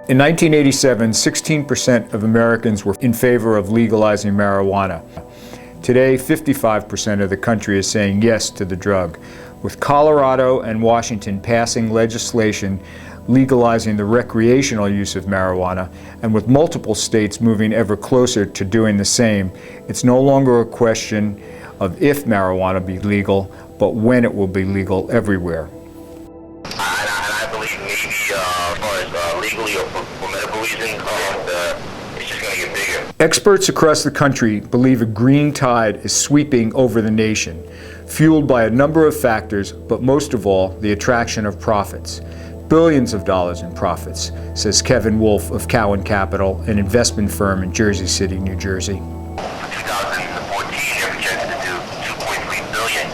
In 1987, 16% of Americans were in favor of legalizing marijuana. Today, 55% of the country is saying yes to the drug, with Colorado and Washington passing legislation legalizing the recreational use of marijuana, and with multiple states moving ever closer to doing the same. It's no longer a question of if marijuana be legal, but when it will be legal everywhere. I believe maybe as far as legally or for medical reasons, it's just going to get bigger. Experts across the country believe a green tide is sweeping over the nation, fueled by a number of factors, but most of all, the attraction of profits. Billions of dollars in profits, says Kevin Wolf of Cowen Capital, an investment firm in Jersey City, New Jersey. 2014, they're projected to do $2.3 billion.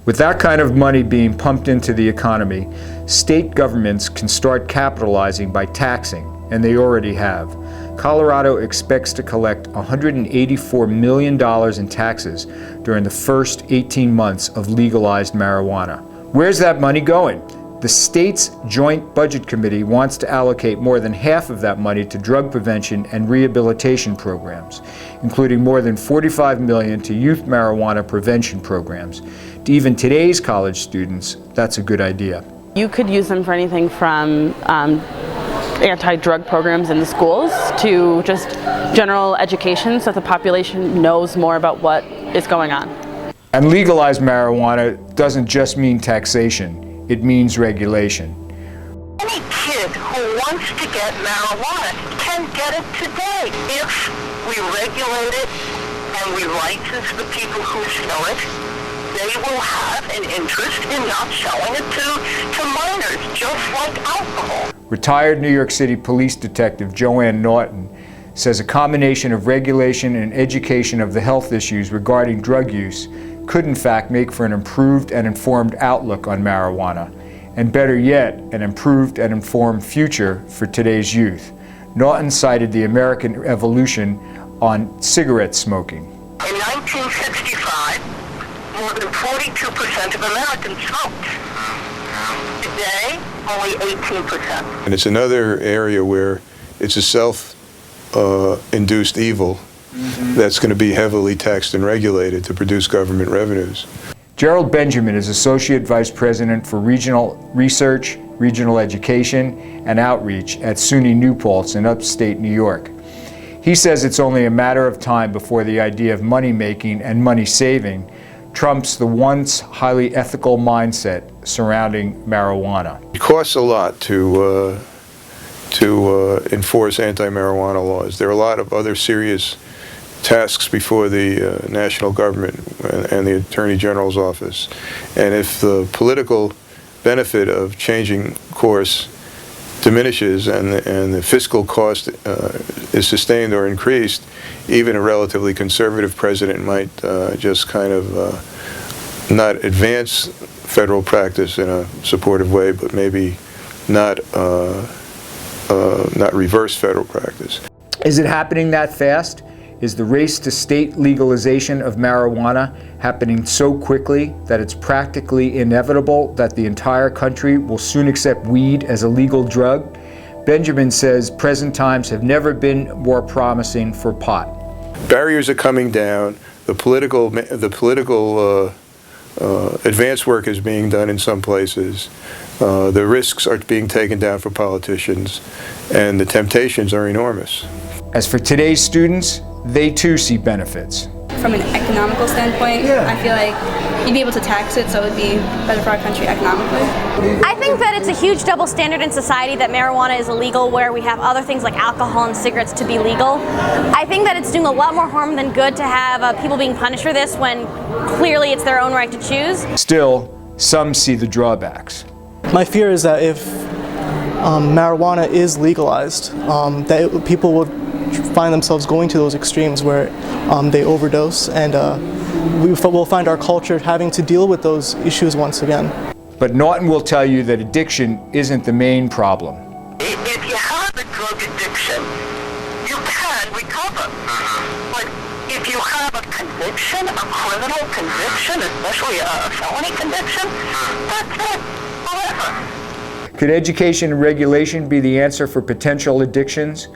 With that kind of money being pumped into the economy, state governments can start capitalizing by taxing, and they already have. Colorado expects to collect $184 million in taxes during the first 18 months of legalized marijuana. Where's that money going? The state's Joint Budget Committee wants to allocate more than half of that money to drug prevention and rehabilitation programs, including more than $45 million to youth marijuana prevention programs. To even today's college students, that's a good idea. You could use them for anything from anti-drug programs in the schools to just general education so the population knows more about what is going on. And legalized marijuana doesn't just mean taxation. It means regulation. Any kid who wants to get marijuana can get it today. If we regulate it and we license the people who sell it, they will have an interest in not selling it to minors, just like alcohol. Retired New York City police detective Joanne Naughton says a combination of regulation and education of the health issues regarding drug use could in fact make for an improved and informed outlook on marijuana, and better yet, an improved and informed future for today's youth. Naughton cited the American evolution on cigarette smoking. In 1965, more than 42% of Americans smoked. Today, only 18%. And it's another area where it's a self-induced evil that's going to be heavily taxed and regulated to produce government revenues. Gerald Benjamin is Associate Vice President for Regional Research, Regional Education, and Outreach at SUNY New Paltz in upstate New York. He says it's only a matter of time before the idea of money-making and money-saving trumps the once highly ethical mindset surrounding marijuana. It costs a lot to enforce anti-marijuana laws. There are a lot of other serious tasks before the national government and the Attorney General's office. And if the political benefit of changing course diminishes and the fiscal cost is sustained or increased, even a relatively conservative president might just kind of not advance federal practice in a supportive way, but maybe not reverse federal practice. Is it happening that fast? Is the race to state legalization of marijuana happening so quickly that it's practically inevitable that the entire country will soon accept weed as a legal drug? Benjamin says present times have never been more promising for pot. Barriers are coming down. The political advance work is being done in some places. The risks are being taken down for politicians, and the temptations are enormous. As for today's students, they too see benefits. From an economical standpoint, I feel like you'd be able to tax it, so it would be better for our country economically. I think that it's a huge double standard in society that marijuana is illegal where we have other things like alcohol and cigarettes to be legal. I think that it's doing a lot more harm than good to have people being punished for this when clearly it's their own right to choose. Still, some see the drawbacks. My fear is that if marijuana is legalized, that people would find themselves going to those extremes where they overdose, and we'll find our culture having to deal with those issues once again. But Naughton will tell you that addiction isn't the main problem. If you have a drug addiction, you can recover. But if you have a conviction, a criminal conviction, especially a felony conviction, that's it, forever. Could education and regulation be the answer for potential addictions?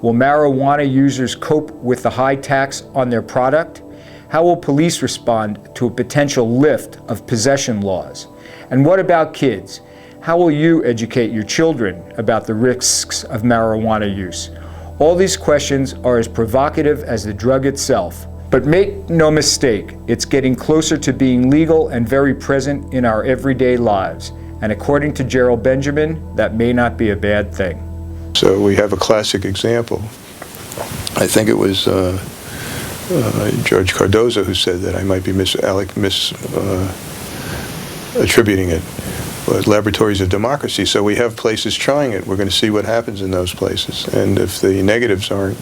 Will marijuana users cope with the high tax on their product? How will police respond to a potential lift of possession laws? And what about kids? How will you educate your children about the risks of marijuana use? All these questions are as provocative as the drug itself. But make no mistake, it's getting closer to being legal and very present in our everyday lives. And according to Gerald Benjamin, that may not be a bad thing. So we have a classic example. I think it was George Cardozo who said that. I might be attributing it. But laboratories of democracy. So we have places trying it. We're going to see what happens in those places. And if the negatives aren't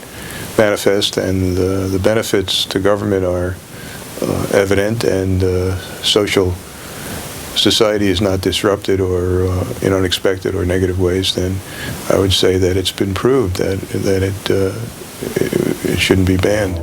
manifest and the benefits to government are evident and social society is not disrupted or in unexpected or negative ways, then I would say that it's been proved that it shouldn't be banned.